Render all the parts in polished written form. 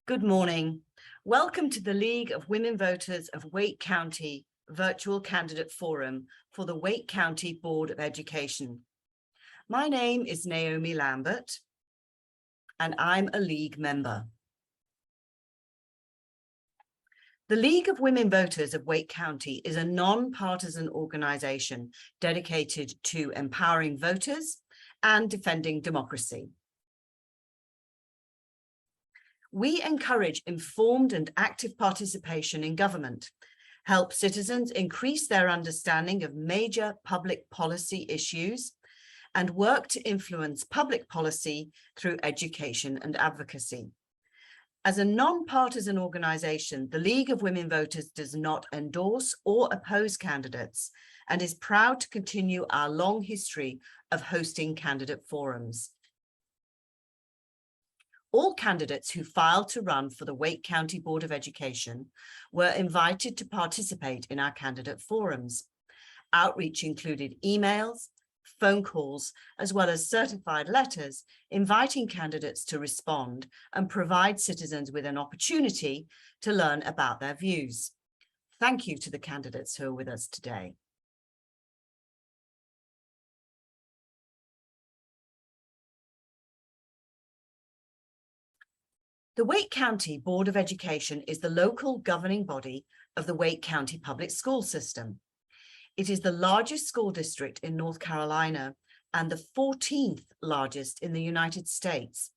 Good morning. Welcome to the League of Women Voters of Wake County Virtual Candidate Forum for the Wake County Board of Education. My name is Naomi Lambert, and I'm a League member. The League of Women Voters of Wake County is a non-partisan organization dedicated to empowering voters and defending democracy. We encourage informed and active participation in government, help citizens increase their understanding of major public policy issues, and work to influence public policy through education and advocacy. As a non-partisan organization, the League of Women Voters does not endorse or oppose candidates and is proud to continue our long history of hosting candidate forums. All candidates who filed to run for the Wake County Board of Education were invited to participate in our candidate forums. Outreach included emails, phone calls, as well as certified letters inviting candidates to respond and provide citizens with an opportunity to learn about their views. Thank you to the candidates who are with us today. The Wake County Board of Education is the local governing body of the Wake County Public School System. It is the largest school district in North Carolina and the 14th largest in the United States.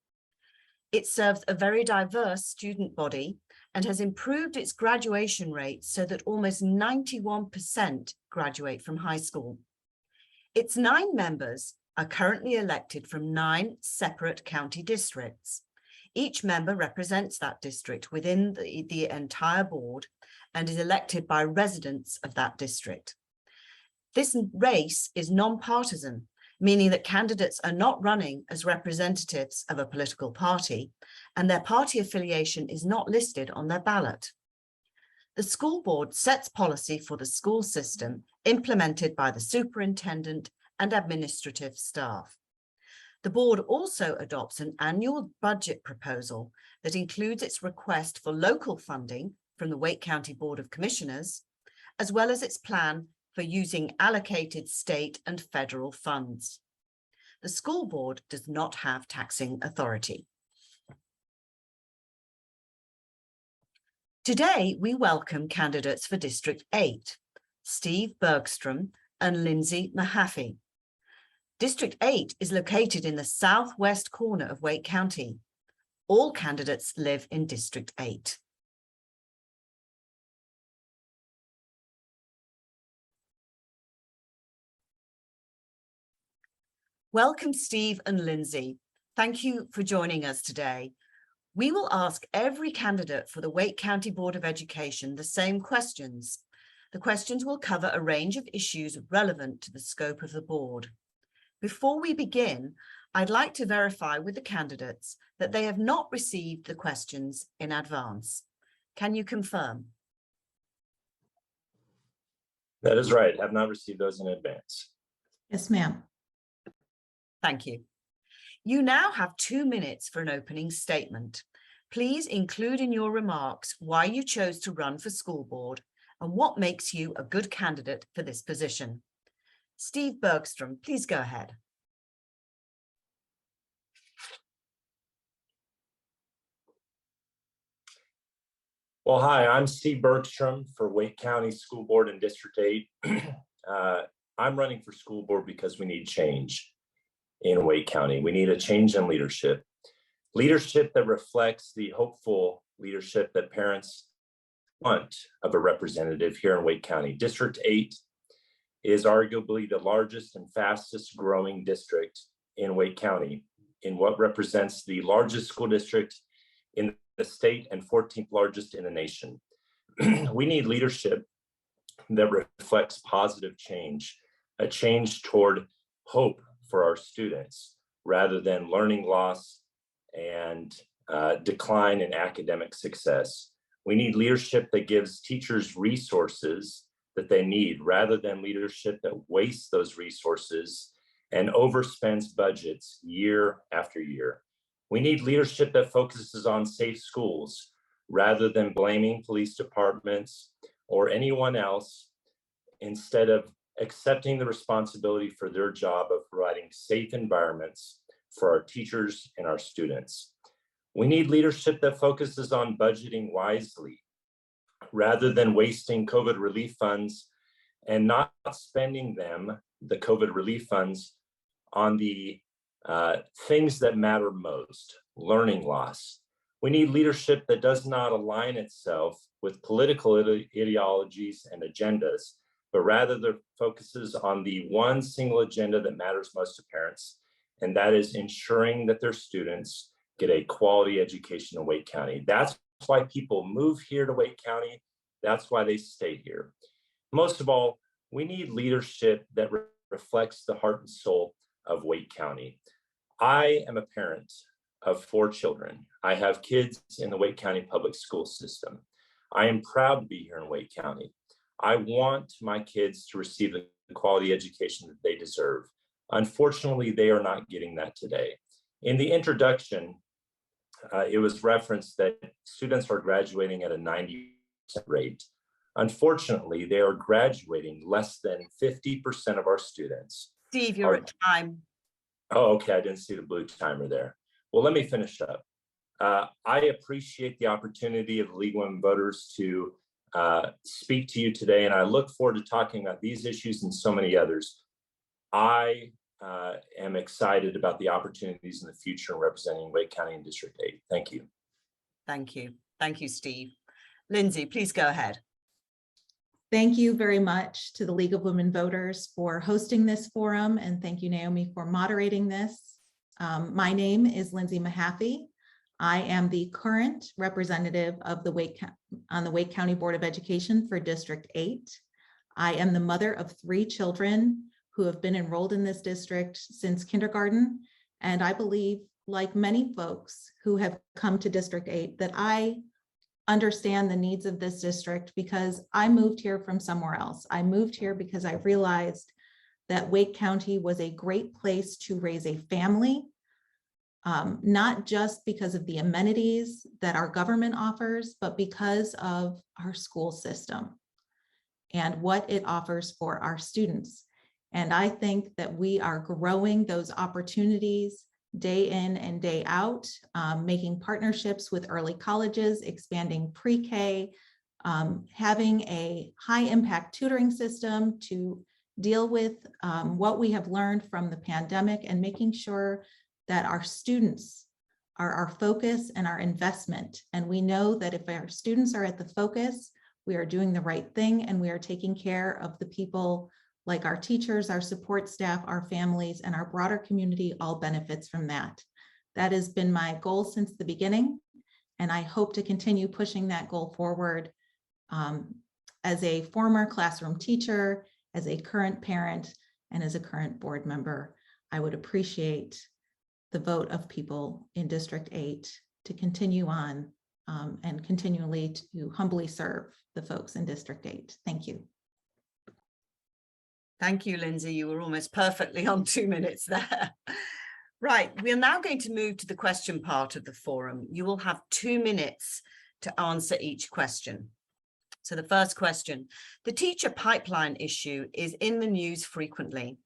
It serves a very diverse student body and has improved its graduation rate so that almost 91% graduate from high school. Its 9 members are currently elected from 9 separate county districts. Each member represents that district within the entire board and is elected by residents of that district. This race is non-partisan, meaning that candidates are not running as representatives of a political party, and their party affiliation is not listed on their ballot. The school board sets policy for the school system implemented by the superintendent and administrative staff. The board also adopts an annual budget proposal that includes its request for local funding from the Wake County Board of Commissioners, as well as its plan for using allocated state and federal funds. The school board does not have taxing authority. Today, we welcome candidates for District 8, Steve Bergstrom and Lindsay Mahaffey. District 8 is located in the southwest corner of Wake County. All candidates live in District 8. Welcome, Steve and Lindsay. Thank you for joining us today. We will ask every candidate for the Wake County Board of Education the same questions. The questions will cover a range of issues relevant to the scope of the board. Before we begin, I'd like to verify with the candidates that they have not received the questions in advance. Can you confirm? That is right. I have not received those in advance. Yes, ma'am. Thank you. You now have 2 minutes for an opening statement. Please include in your remarks why you chose to run for school board and what makes you a good candidate for this position. Steve Bergstrom, please go ahead. Well, hi, I'm Steve Bergstrom for Wake County School Board in District 8. I'm running for school board because we need change in Wake County. We need a change in leadership. Leadership that reflects the hopeful leadership that parents want of a representative here in Wake County. District 8 is arguably the largest and fastest growing district in Wake County, in what represents the largest school district in the state and 14th largest in the nation. We need leadership that reflects positive change, a change toward hope for our students, rather than learning loss and decline in academic success. We need leadership that gives teachers resources that they need, rather than leadership that wastes those resources and overspends budgets year after year. We need leadership that focuses on safe schools rather than blaming police departments or anyone else, instead of accepting the responsibility for their job of providing safe environments for our teachers and our students. We need leadership that focuses on budgeting wisely rather than wasting COVID relief funds and not spending them, the COVID relief funds, on the things that matter most, learning loss. We need leadership that does not align itself with political ideologies and agendas, but rather that focuses on the one single agenda that matters most to parents, and that is ensuring that their students get a quality education in Wake County. That's why people move here to Wake County. That's why they stay here. Most of all, we need leadership that reflects the heart and soul of Wake County. I am a parent of 4 children. I have kids in the Wake County public school system. I am proud to be here in Wake County. I want my kids to receive the quality education that they deserve. Unfortunately, they are not getting that today. In the introduction, it was referenced that students are graduating at a 90% rate. Unfortunately, they are graduating less than 50% of our students. Steve, you're at time. Oh, okay, I didn't see the blue timer there. Well, let me finish up. I appreciate the opportunity of the League of Women Voters to speak to you today, and I look forward to talking about these issues and so many others. I am excited about the opportunities in the future in representing Wake County and District 8. Thank you. Thank you. Thank you, Steve. Lindsay, please go ahead. Thank you very much to the League of Women Voters for hosting this forum, and thank you, Naomi, for moderating this. My name is Lindsay Mahaffey. I am the current representative of the Wake County Board of Education for District 8. I am the mother of 3 children who have been enrolled in this district since kindergarten, and I believe, like many folks who have come to District 8, that I understand the needs of this district because I moved here from somewhere else. I moved here because I realized that Wake County was a great place to raise a family, not just because of the amenities that our government offers, but because of our school system and what it offers for our students. And I think that we are growing those opportunities day in and day out, making partnerships with early colleges, expanding pre-K, having a high impact tutoring system to deal with what we have learned from the pandemic, and making sure that our students are our focus and our investment. And we know that if our students are at the focus, we are doing the right thing, and we are taking care of the people like our teachers, our support staff, our families, and our broader community all benefits from that. That has been my goal since the beginning, and I hope to continue pushing that goal forward. As a former classroom teacher, as a current parent, and as a current board member, I would appreciate the vote of people in District 8 to continue on and continually to humbly serve the folks in District 8. Thank you. Thank you, Lindsay. You were almost perfectly on 2 minutes there. Right, we are now going to move to the question part of the forum. You will have 2 minutes to answer each question. So the first question, the teacher pipeline issue is in the news frequently.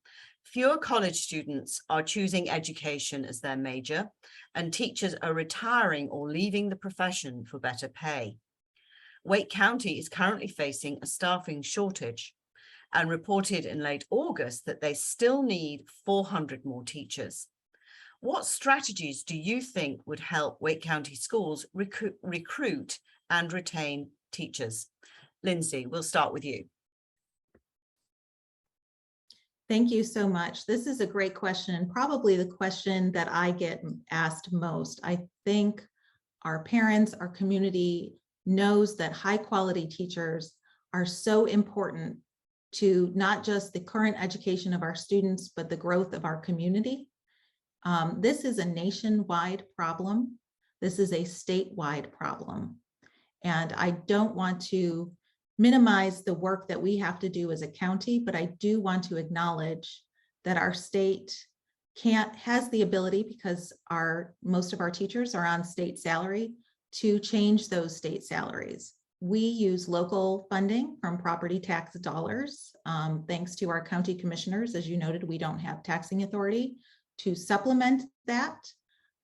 Fewer college students are choosing education as their major, and teachers are retiring or leaving the profession for better pay. Wake County is currently facing a staffing shortage and reported in late August that they still need 400 more teachers. What strategies do you think would help Wake County schools recruit and retain teachers? Lindsay, we'll start with you. Thank you so much. This is a great question, and probably the question that I get asked most. I think our parents, our community knows that high quality teachers are so important to not just the current education of our students, but the growth of our community. This is a nationwide problem. This is a statewide problem. And I don't want to minimize the work that we have to do as a county, but I do want to acknowledge that our state has the ability, because most of our teachers are on state salary, to change those state salaries. We use local funding from property tax dollars. Thanks to our county commissioners, as you noted, we don't have taxing authority to supplement that,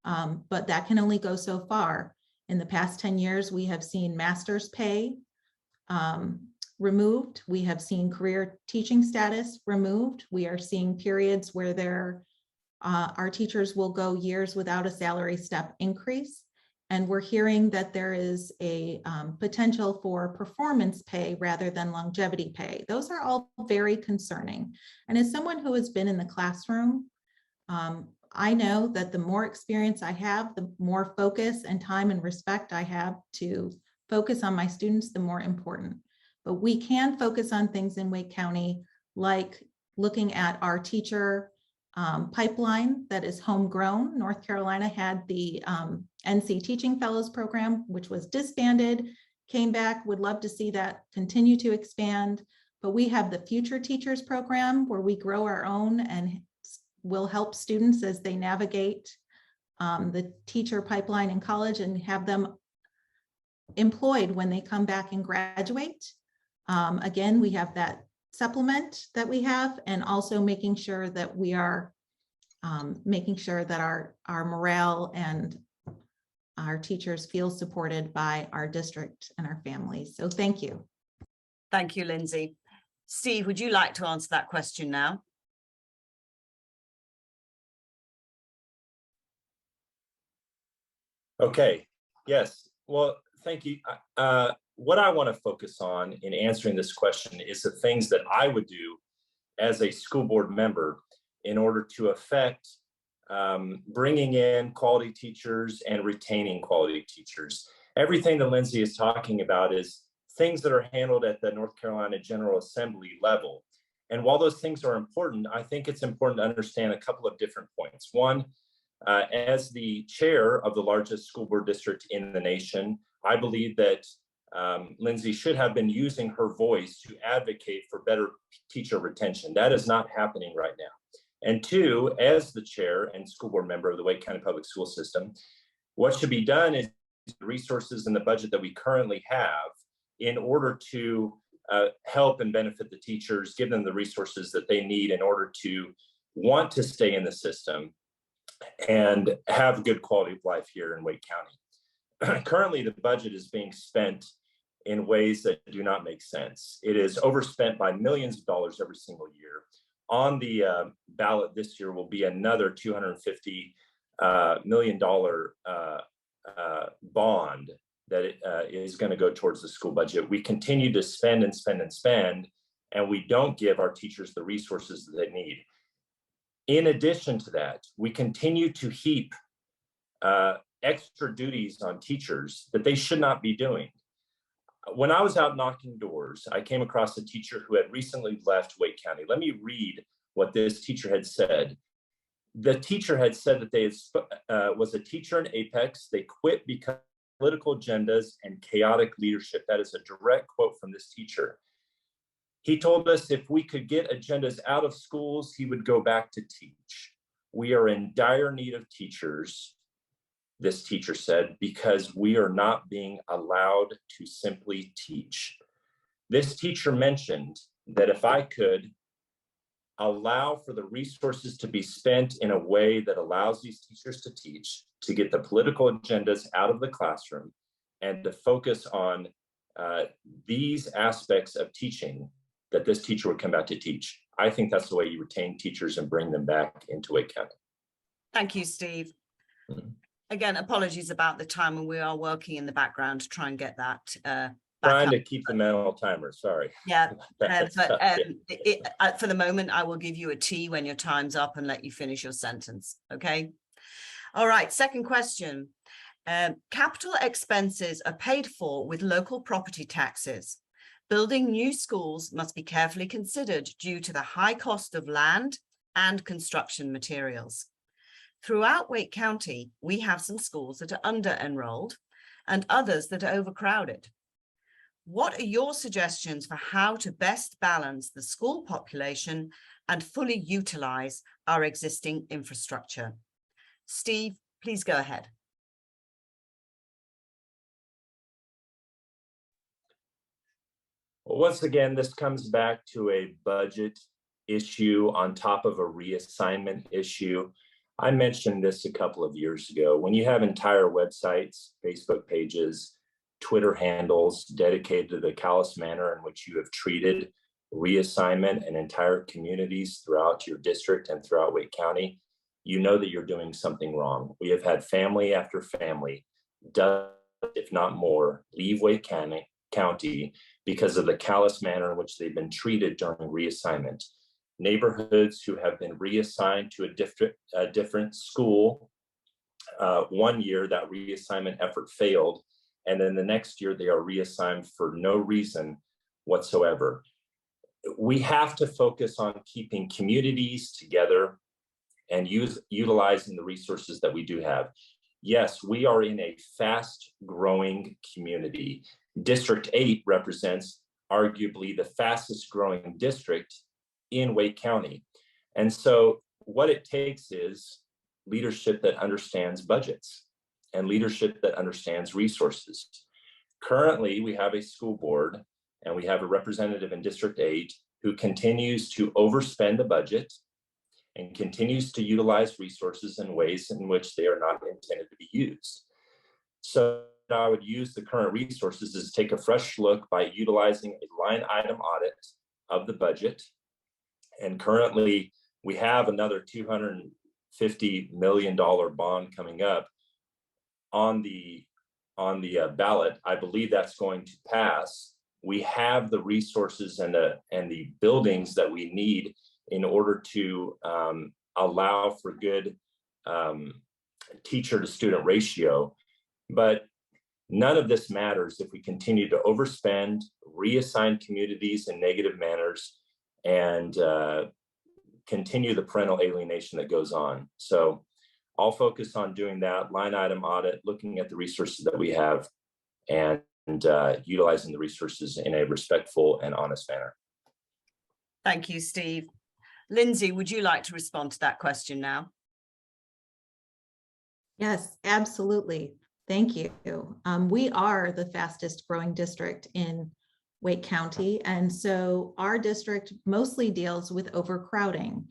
but that can only go so far. In the past 10 years, we have seen master's pay removed. We have seen career teaching status removed. We are seeing periods where our teachers will go years without a salary step increase. And we're hearing that there is a potential for performance pay rather than longevity pay. Those are all very concerning. And as someone who has been in the classroom, I know that the more experience I have, the more focus and time and respect I have to focus on my students, the more important. But we can focus on things in Wake County, like looking at our teacher pipeline that is homegrown. North Carolina had the NC Teaching Fellows Program, which was disbanded, came back, would love to see that continue to expand. But we have the Future Teachers Program where we grow our own and will help students as they navigate the teacher pipeline in college and have them employed when they come back and graduate. Again, we have that supplement that we have, and also making sure that we are making sure that our morale and our teachers feel supported by our district and our families. So thank you. Thank you, Lindsay. Steve, would you like to answer that question now? Okay, yes, well, thank you. What I want to focus on in answering this question is the things that I would do as a school board member in order to affect bringing in quality teachers and retaining quality teachers. Everything that Lindsay is talking about is things that are handled at the North Carolina General Assembly level. And while those things are important, I think it's important to understand a couple of different points. One, as the chair of the largest school board district in the nation, I believe that Lindsay should have been using her voice to advocate for better teacher retention. That is not happening right now. And two, as the chair and school board member of the Wake County Public School System, what should be done is the resources in the budget that we currently have in order to help and benefit the teachers, give them the resources that they need in order to want to stay in the system and have good quality of life here in Wake County. Currently, the budget is being spent in ways that do not make sense. It is overspent by millions of dollars every single year. On the ballot this year will be another $250 million bond that is going to go towards the school budget. We continue to spend and spend and spend, and we don't give our teachers the resources that they need. In addition to that, we continue to heap extra duties on teachers that they should not be doing. When I was out knocking doors, I came across a teacher who had recently left Wake County. Let me read what this teacher had said. The teacher had said that they was a teacher in Apex. They quit because of political agendas and chaotic leadership. That is a direct quote from this teacher. He told us if we could get agendas out of schools, he would go back to teach. We are in dire need of teachers, this teacher said, because we are not being allowed to simply teach. This teacher mentioned that if I could allow for the resources to be spent in a way that allows these teachers to teach, to get the political agendas out of the classroom, and to focus on these aspects of teaching, that this teacher would come back to teach. I think that's the way you retain teachers and bring them back into Wake County. Thank you, Steve. Mm-hmm. Again, apologies about the time, and we are working in the background to try and get that trying to keep the mental timer, sorry. Yeah, but for the moment, I will give you a T when your time's up and let you finish your sentence, okay? All right, second question. Capital expenses are paid for with local property taxes. Building new schools must be carefully considered due to the high cost of land and construction materials. Throughout Wake County, we have some schools that are under-enrolled and others that are overcrowded. What are your suggestions for how to best balance the school population and fully utilize our existing infrastructure. Steve, please go ahead. Well, once again, this comes back to a budget issue on top of a reassignment issue. I mentioned this a couple of years ago. When you have entire websites, Facebook pages, Twitter handles dedicated to the callous manner in which you have treated reassignment and entire communities throughout your district and throughout Wake County, you know that you're doing something wrong. We have had family after family, dozens, if not more, leave Wake County because of the callous manner in which they've been treated during reassignment. Neighborhoods who have been reassigned to a different school. One year that reassignment effort failed, and then the next year they are reassigned for no reason whatsoever. We have to focus on keeping communities together and utilizing the resources that we do have. Yes, we are in a fast growing community. District 8 represents arguably the fastest growing district in Wake County. And so what it takes is leadership that understands budgets and leadership that understands resources. Currently, we have a school board and we have a representative in District 8 who continues to overspend the budget and continues to utilize resources in ways in which they are not intended to be used. So I would use the current resources is take a fresh look by utilizing a line item audit of the budget. And currently we have another $250 million bond coming up on the ballot. I believe that's going to pass. We have the resources and the buildings that we need in order to allow for good teacher to student ratio. But none of this matters if we continue to overspend, reassign communities in negative manners, and continue the parental alienation that goes on. So I'll focus on doing that line item audit, looking at the resources that we have, and utilizing the resources in a respectful and honest manner. Thank you, Steve. Lindsay, would you like to respond to that question now? Yes, absolutely. Thank you. We are the fastest growing district in Wake County. And so our district mostly deals with overcrowding.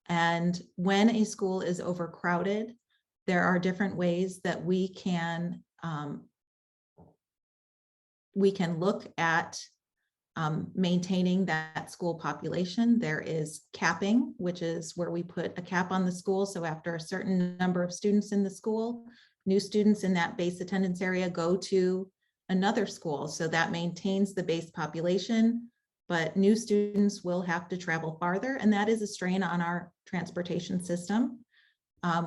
And when a school is overcrowded, there are different ways that we can look at maintaining that school population. There is capping, which is where we put a cap on the school. So after a certain number of students in the school, new students in that base attendance area go to another school. So that maintains the base population, but new students will have to travel farther, and that is a strain on our transportation system.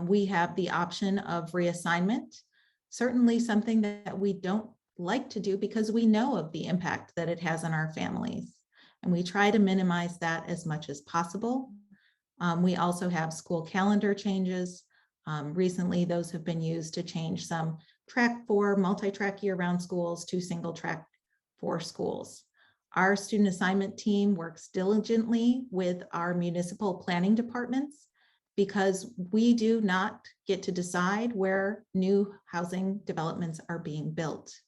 We have the option of reassignment, certainly something that we don't like to do because we know of the impact that it has on our families, and we try to minimize that as much as possible. We also have school calendar changes. Recently, those have been used to change some track 4 multi-track year-round schools to single track 4 schools. Our student assignment team works diligently with our municipal planning departments because we do not get to decide where new housing developments are being built.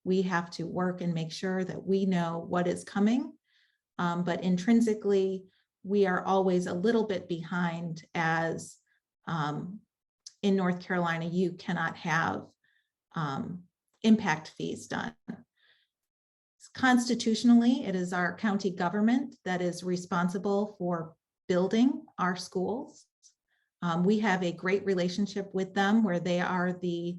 We have to work and make sure that we know what is coming, but intrinsically, we are always a little bit behind, as in North Carolina, you cannot have impact fees done. Constitutionally, it is our county government that is responsible for building our schools. We have a great relationship with them where they are the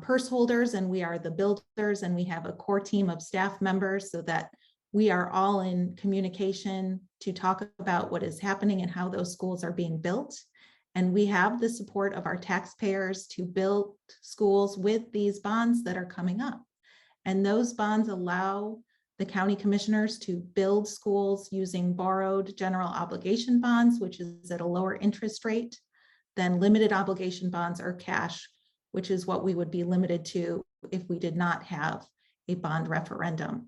purse holders and we are the builders, and we have a core team of staff members so that we are all in communication to talk about what is happening and how those schools are being built. And we have the support of our taxpayers to build schools with these bonds that are coming up. And those bonds allow the county commissioners to build schools using borrowed general obligation bonds, which is at a lower interest rate than limited obligation bonds or cash, which is what we would be limited to if we did not have a bond referendum.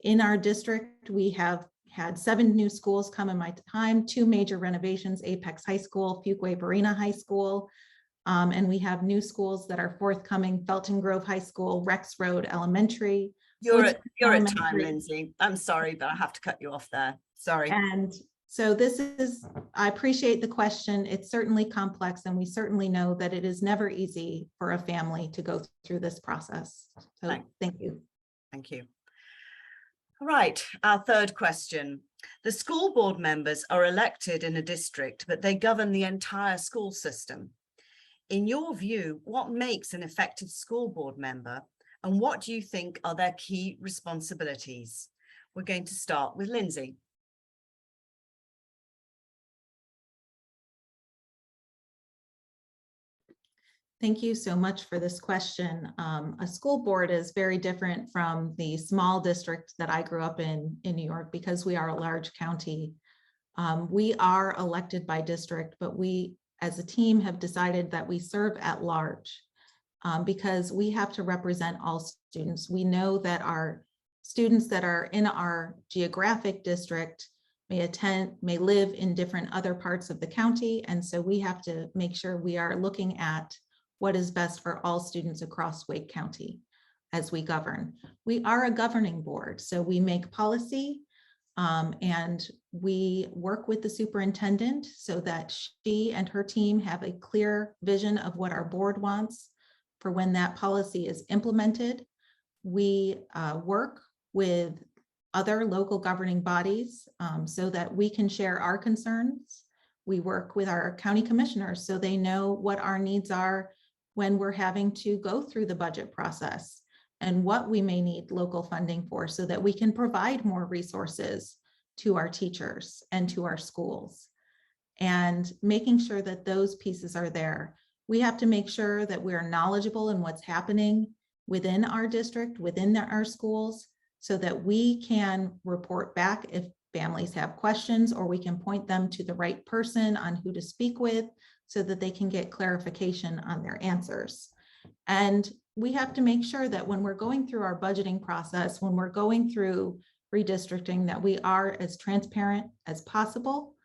In our district, we have had 7 new schools come in my time, 2 major renovations, Apex High School, Fuquay-Varina High School. And we have new schools that are forthcoming, Felton Grove High School, Rex Road Elementary. You're at time, Elementary. Lindsay. I'm sorry, but I have to cut you off there. Sorry. And so this is, I appreciate the question. It's certainly complex, and we certainly know that it is never easy for a family to go through this process. So thank you. Thank you. All right, our third question. The school board members are elected in a district, but they govern the entire school system. In your view, what makes an effective school board member, and what do you think are their key responsibilities? We're going to start with Lindsay. Thank you so much for this question. A school board is very different from the small district that I grew up in New York, because we are a large county. We are elected by district, but we as a team have decided that we serve at large because we have to represent all students. We know that our students that are in our geographic district may live in different other parts of the county. And so we have to make sure we are looking at what is best for all students across Wake County as we govern. We are a governing board, so we make policy and we work with the superintendent so that she and her team have a clear vision of what our board wants for when that policy is implemented. We work with other local governing bodies so that we can share our concerns. We work with our county commissioners so they know what our needs are when we're having to go through the budget process and what we may need local funding for so that we can provide more resources to our teachers and to our schools. And making sure that those pieces are there. We have to make sure that we're knowledgeable in what's happening within our district, within our schools, so that we can report back if families have questions, or we can point them to the right person on who to speak with so that they can get clarification on their answers. And we have to make sure that when we're going through our budgeting process, when we're going through redistricting, that we are as transparent as possible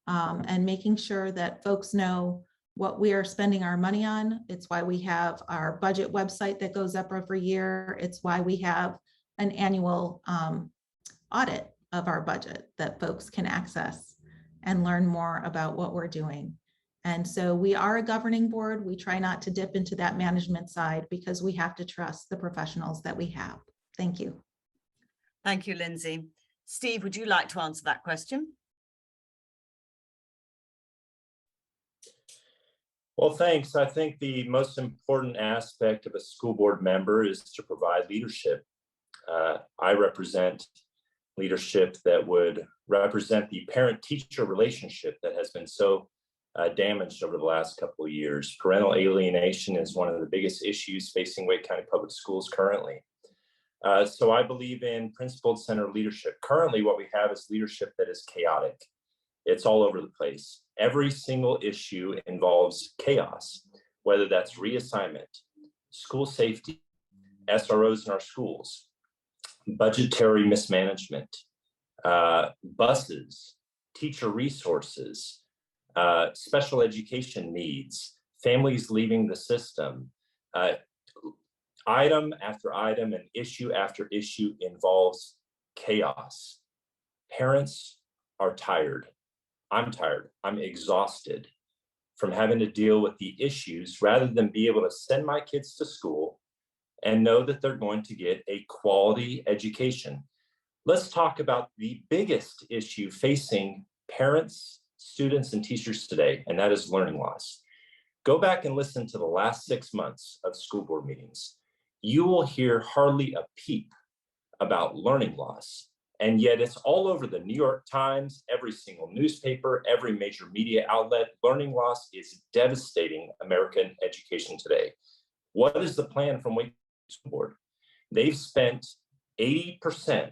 and making sure that folks know what we are spending our money on. It's why we have our budget website that goes up every year. It's why we have an annual audit of our budget that folks can access and learn more about what we're doing. And so we are a governing board. We try not to dip into that management side because we have to trust the professionals that we have. Thank you. Thank you, Lindsay. Steve, would you like to answer that question? Well, thanks. I think the most important aspect of a school board member is to provide leadership. I represent leadership that would represent the parent-teacher relationship that has been so damaged over the last couple of years. Parental alienation is one of the biggest issues facing Wake County Public Schools currently. So I believe in principled center leadership. Currently, what we have is leadership that is chaotic. It's all over the place. Every single issue involves chaos, whether that's reassignment, school safety, SROs in our schools, budgetary mismanagement, buses, teacher resources, special education needs, families leaving the system. Item after item and issue after issue involves chaos. Parents are tired. I'm tired. I'm exhausted from having to deal with the issues rather than be able to send my kids to school and know that they're going to get a quality education. Let's talk about the biggest issue facing parents, students, and teachers today, and that is learning loss. Go back and listen to the last 6 months of school board meetings. You will hear hardly a peep about learning loss. And yet it's all over the New York Times, every single newspaper, every major media outlet. Learning loss is devastating American education today. What is the plan from Wake School Board? They've spent 80%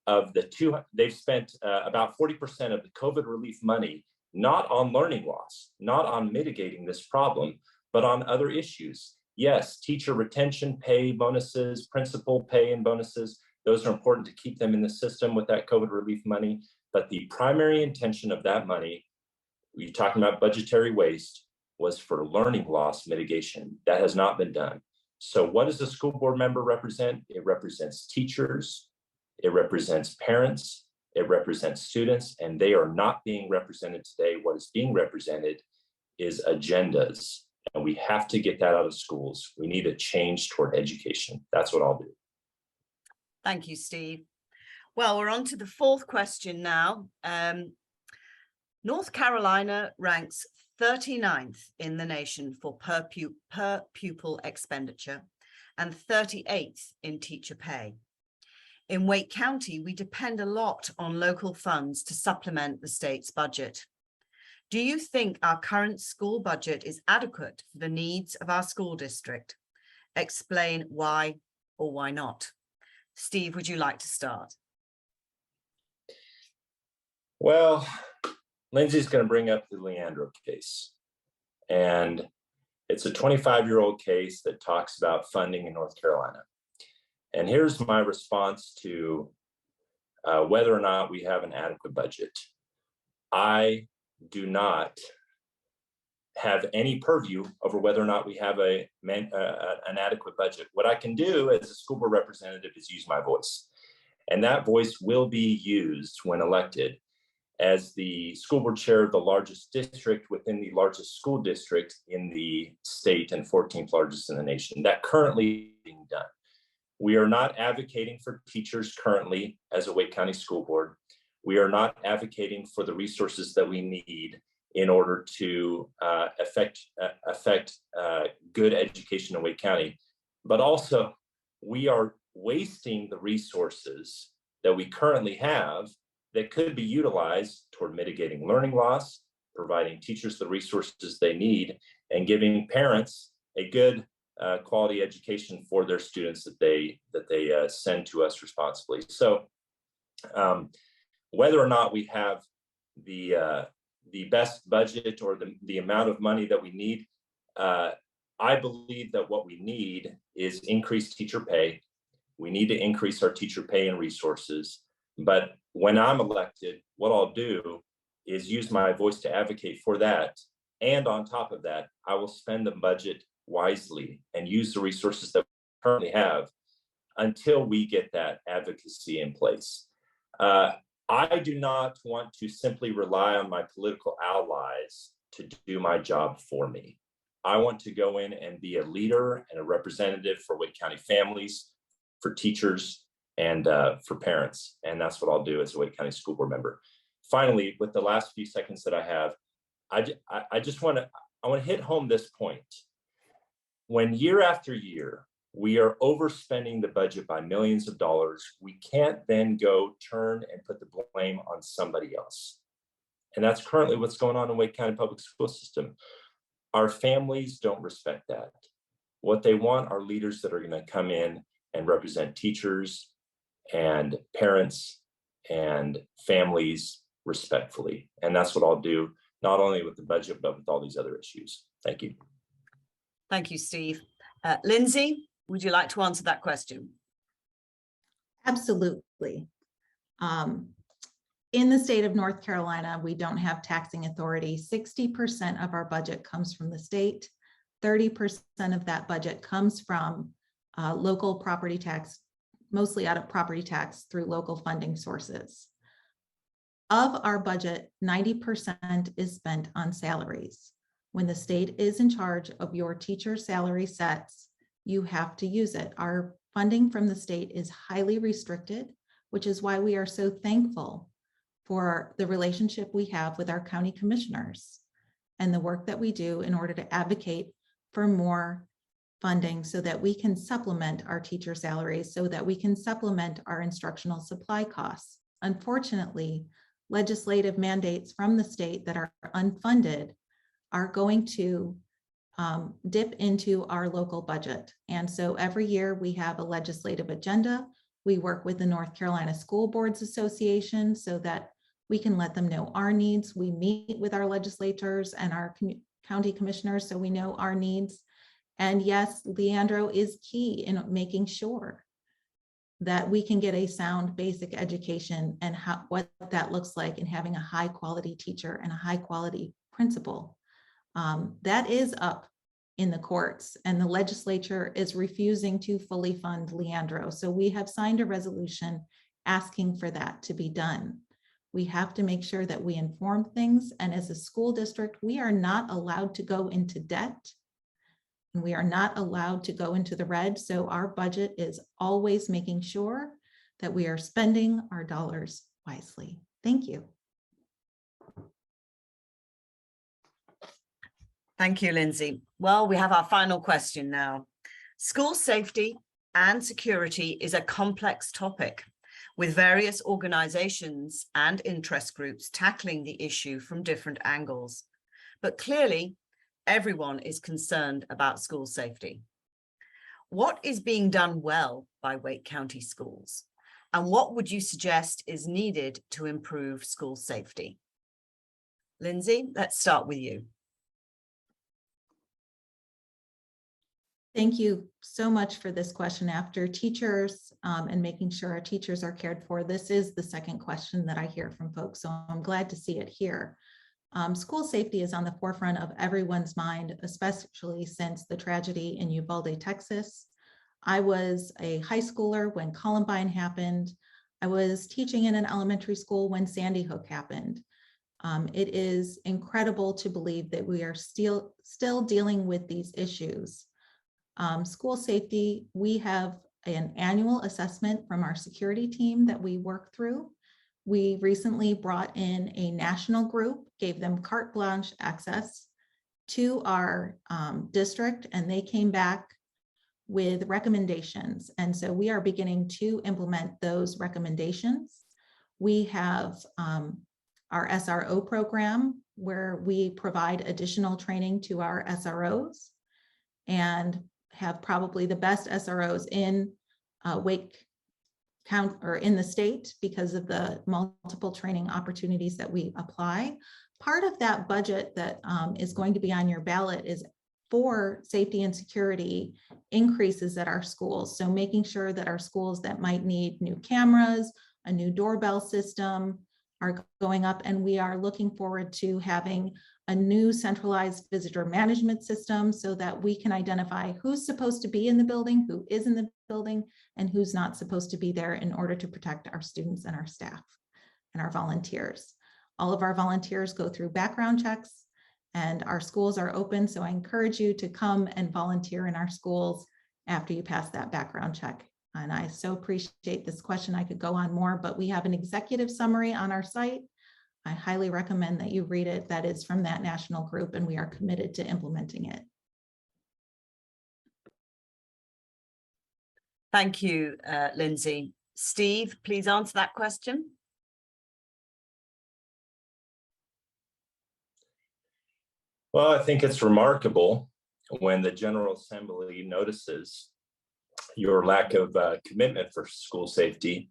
of the they've spent about 40% of the COVID relief money, not on learning loss, not on mitigating this problem, but on other issues. Yes, teacher retention pay bonuses, principal pay and bonuses, Those are important to keep them in the system with that COVID relief money. But the primary intention of that money, you're talking about budgetary waste, was for learning loss mitigation. That has not been done. So what does the school board member represent? It represents teachers, it represents parents, it represents students, and they are not being represented today. What is being represented is agendas, and we have to get that out of schools. We need a change toward education. That's what I'll do. Thank you, Steve. Well, we're on to the fourth question now. North Carolina ranks 39th in the nation for per pupil expenditure and 38th in teacher pay. In Wake County, we depend a lot on local funds to supplement the state's budget. Do you think our current school budget is adequate for the needs of our school district? Explain why or why not. Steve, would you like to start? Well, Lindsay's going to bring up the Leandro case. And it's a 25-year-old case that talks about funding in North Carolina. And here's my response to whether or not we have an adequate budget. I do not have any purview over whether or not we have an adequate budget. What I can do as a school board representative is use my voice. And that voice will be used when elected. As the school board chair of the largest district within the largest school district in the state and 14th largest in the nation, that currently being done. We are not advocating for teachers currently as a Wake County School Board. We are not advocating for the resources that we need in order to affect good education in Wake County. But also, we are wasting the resources that we currently have that could be utilized toward mitigating learning loss, providing teachers the resources they need, and giving parents a good quality education for their students that they send to us responsibly. So whether or not we have the best budget or the amount of money that we need, I believe that what we need is increased teacher pay. We need to increase our teacher pay and resources. But when I'm elected, what I'll do is use my voice to advocate for that. And on top of that, I will spend the budget wisely and use the resources that we currently have until we get that advocacy in place. I do not want to simply rely on my political allies to do my job for me. I want to go in and be a leader and a representative for Wake County families, for teachers, and for parents. And that's what I'll do as a Wake County School Board member. Finally, with the last few seconds that I have, I just want to hit home this point. When year after year, we are overspending the budget by millions of dollars, we can't then go turn and put the blame on somebody else. And that's currently what's going on in Wake County Public School System. Our families don't respect that. What they want are leaders that are going to come in and represent teachers and parents and families respectfully. And that's what I'll do, not only with the budget, but with all these other issues. Thank you. Thank you, Steve. Lindsay, would you like to answer that question? Absolutely. In the state of North Carolina, we don't have taxing authority. 60% of our budget comes from the state. 30% of that budget comes from local property tax, mostly out of property tax through local funding sources. Of our budget, 90% is spent on salaries. When the state is in charge of your teacher salary sets, you have to use it. Our funding from the state is highly restricted, which is why we are so thankful for the relationship we have with our county commissioners and the work that we do in order to advocate for more funding so that we can supplement our teacher salaries, so that we can supplement our instructional supply costs. Unfortunately, legislative mandates from the state that are unfunded are going to dip into our local budget. And so every year we have a legislative agenda. We work with the North Carolina School Boards Association so that we can let them know our needs. We meet with our legislators and our county commissioners so we know our needs. And yes, Leandro is key in making sure that we can get a sound basic education and what that looks like in having a high quality teacher and a high quality principal. That is up in the courts, and the legislature is refusing to fully fund Leandro. So we have signed a resolution asking for that to be done. We have to make sure that we inform things. And as a school district, we are not allowed to go into debt. And we are not allowed to go into the red. So our budget is always making sure that we are spending our dollars wisely. Thank you. Thank you, Lindsay. Well, we have our final question now. School safety and security is a complex topic, with various organizations and interest groups tackling the issue from different angles. But clearly, everyone is concerned about school safety. What is being done well by Wake County schools? And what would you suggest is needed to improve school safety? Lindsay, let's start with you. Thank you so much for this question. After teachers and making sure our teachers are cared for, this is the second question that I hear from folks, so I'm glad to see it here. School safety is on the forefront of everyone's mind, especially since the tragedy in Uvalde, Texas. I was a high schooler when Columbine happened. I was teaching in an elementary school when Sandy Hook happened. It is incredible to believe that we are still dealing with these issues. School safety, we have an annual assessment from our security team that we work through. We recently brought in a national group, gave them carte blanche access to our district, and they came back with recommendations. And so we are beginning to implement those recommendations. We have our SRO program where we provide additional training to our SROs and have probably the best SROs in Wake County or in the state because of the multiple training opportunities that we apply. Part of that budget that is going to be on your ballot is for safety and security increases at our schools. So making sure that our schools that might need new cameras, a new doorbell system are going up, and we are looking forward to having a new centralized visitor management system so that we can identify who's supposed to be in the building, who is in the building, and who's not supposed to be there in order to protect our students and our staff and our volunteers. All of our volunteers go through background checks and our schools are open. So I encourage you to come and volunteer in our schools after you pass that background check. And I so appreciate this question. I could go on more, but we have an executive summary on our site. I highly recommend that you read it. That is from that national group, and we are committed to implementing it. Thank you, Lindsay. Steve, please answer that question. Well, I think it's remarkable when the General Assembly notices your lack of commitment for school safety.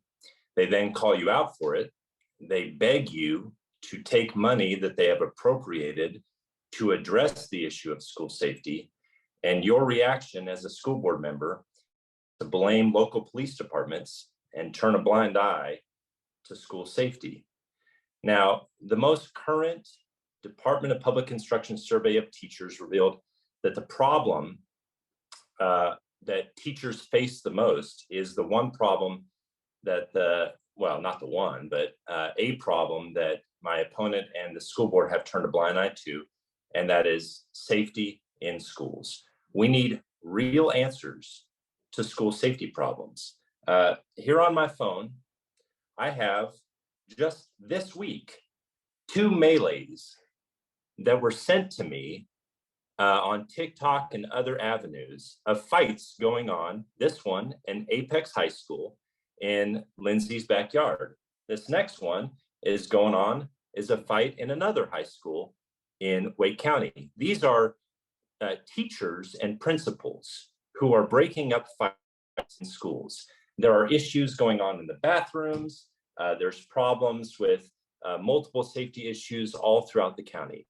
They then call you out for it. They beg you to take money that they have appropriated to address the issue of school safety. And your reaction as a school board member to blame local police departments and turn a blind eye to school safety. Now, the most current Department of Public Instruction survey of teachers revealed that the problem that teachers face the most is the one problem that well, not the one, but a problem that my opponent and the school board have turned a blind eye to, and that is safety in schools. We need real answers to school safety problems. Here on my phone, I have just this week 2 melees that were sent to me on TikTok and other avenues of fights going on. This one in Apex High School in Lindsay's backyard. This next one is going on is a fight in another high school in Wake County. These are teachers and principals who are breaking up fights in schools. There are issues going on in the bathrooms. There's problems with multiple safety issues all throughout the county.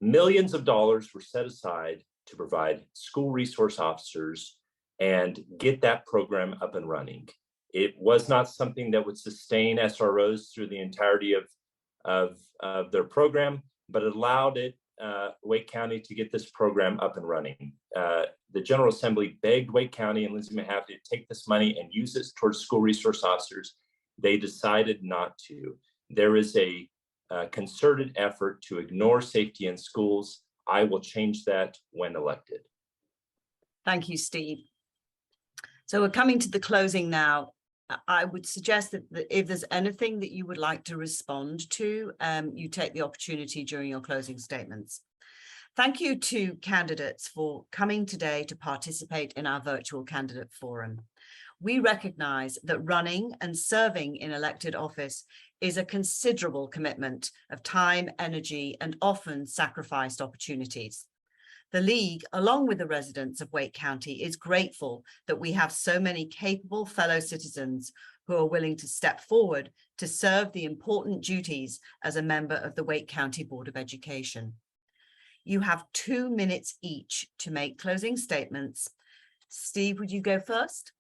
Millions of dollars were set aside to provide school resource officers and get that program up and running. It was not something that would sustain SROs through the entirety of their program, but it allowed Wake County to get this program up and running. The General Assembly begged Wake County and Lindsay Mahaffey to take this money and use it towards school resource officers. They decided not to. There is a concerted effort to ignore safety in schools. I will change that when elected. Thank you, Steve. So we're coming to the closing now. I would suggest that if there's anything that you would like to respond to, you take the opportunity during your closing statements. Thank you to candidates for coming today to participate in our virtual candidate forum. We recognize that running and serving in elected office is a considerable commitment of time, energy, and often sacrificed opportunities. The League, along with the residents of Wake County, is grateful that we have so many capable fellow citizens who are willing to step forward to serve the important duties as a member of the Wake County Board of Education. You have 2 minutes each to make closing statements. Steve, would you go first?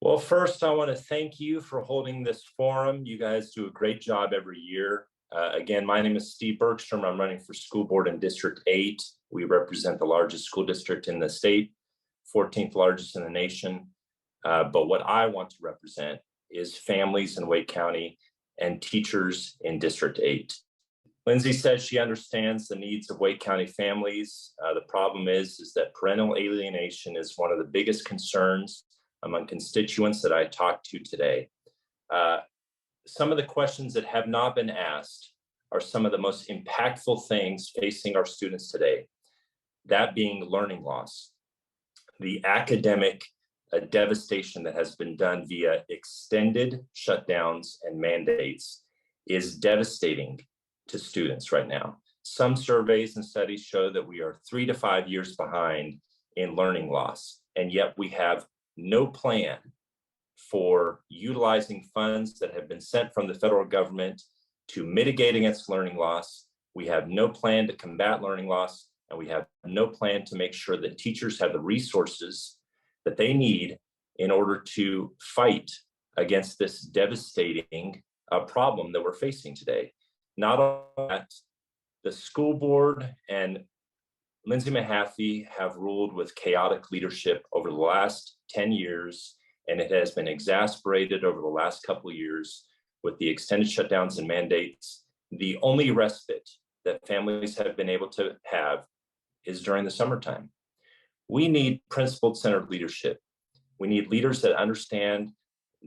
Well, first, I want to thank you for holding this forum. You guys do a great job every year. Again, my name is Steve Bergstrom. I'm running for school board in District 8. We represent the largest school district in the state, 14th largest in the nation. But what I want to represent is families in Wake County and teachers in District 8. Lindsay says she understands the needs of Wake County families. The problem is that parental alienation is one of the biggest concerns among constituents that I talked to today. Some of the questions that have not been asked are some of the most impactful things facing our students today, that being learning loss, the academic devastation that has been done via extended shutdowns and mandates is devastating to students right now. Some surveys and studies show that we are 3 to 5 years behind in learning loss, and yet we have no plan for utilizing funds that have been sent from the federal government to mitigate against learning loss. We have no plan to combat learning loss, and we have no plan to make sure that teachers have the resources that they need in order to fight against this devastating problem that we're facing today. Not only that, the school board and Lindsay Mahaffey have ruled with chaotic leadership over the last 10 years, and it has been exasperated over the last couple of years with the extended shutdowns and mandates. The only respite that families have been able to have is during the summertime. We need principle-centered leadership. We need leaders that understand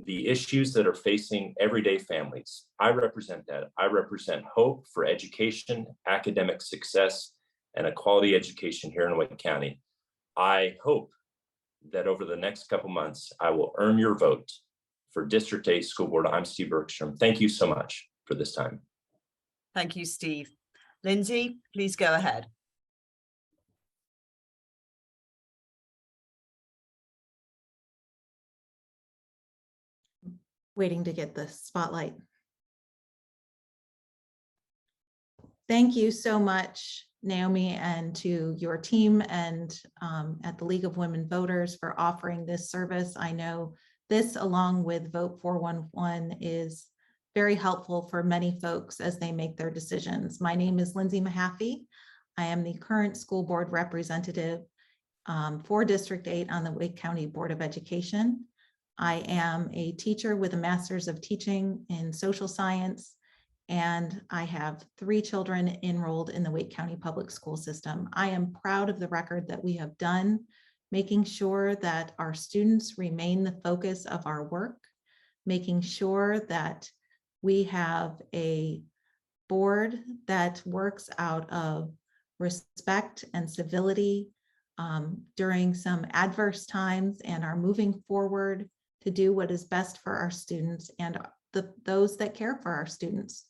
the issues that are facing everyday families. I represent that. I represent hope for education, academic success, and a quality education here in Wake County. I hope that over the next couple months, I will earn your vote for District 8 School Board. I'm Steve Bergstrom. Thank you so much for this time. Thank you, Steve. Lindsay, please go ahead. Waiting to get the spotlight. Thank you so much, Naomi, and to your team and at the League of Women Voters for offering this service. I know this, along with Vote 411, is very helpful for many folks as they make their decisions. My name is Lindsay Mahaffey. I am the current school board representative for District 8 on the Wake County Board of Education. I am a teacher with a master's of teaching in social science, and I have 3 children enrolled in the Wake County Public School System. I am proud of the record that we have done, making sure that our students remain the focus of our work, making sure that we have a board that works out of respect and civility during some adverse times, and are moving forward to do what is best for our students and those that care for our students.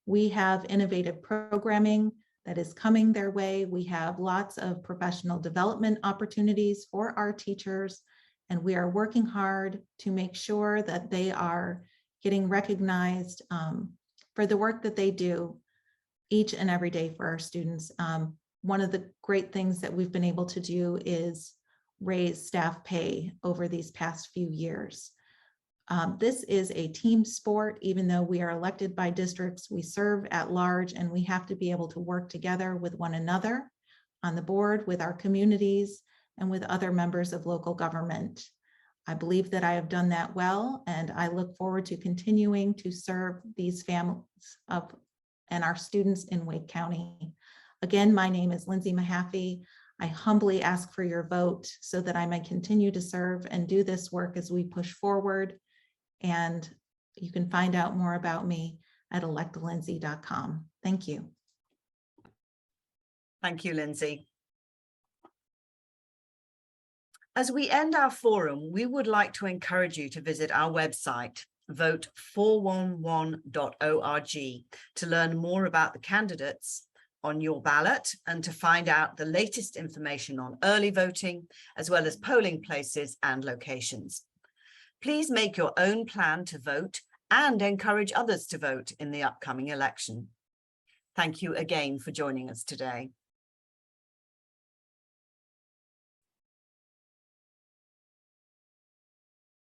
We have innovative programming that is coming their way. We have lots of professional development opportunities for our teachers, and we are working hard to make sure that they are getting recognized for the work that they do each and every day for our students. One of the great things that we've been able to do is raise staff pay over these past few years. This is a team sport. Even though we are elected by districts, we serve at large, and we have to be able to work together with one another on the board, with our communities, and with other members of local government. I believe that I have done that well, and I look forward to continuing to serve these families and our students in Wake County. Again, my name is Lindsay Mahaffey. I humbly ask for your vote so that I may continue to serve and do this work as we push forward. And you can find out more about me at electlindsay.com. Thank you. Thank you, Lindsay. As we end our forum, we would like to encourage you to visit our website, vote411.org, to learn more about the candidates on your ballot and to find out the latest information on early voting, as well as polling places and locations. Please make your own plan to vote and encourage others to vote in the upcoming election. Thank you again for joining us today.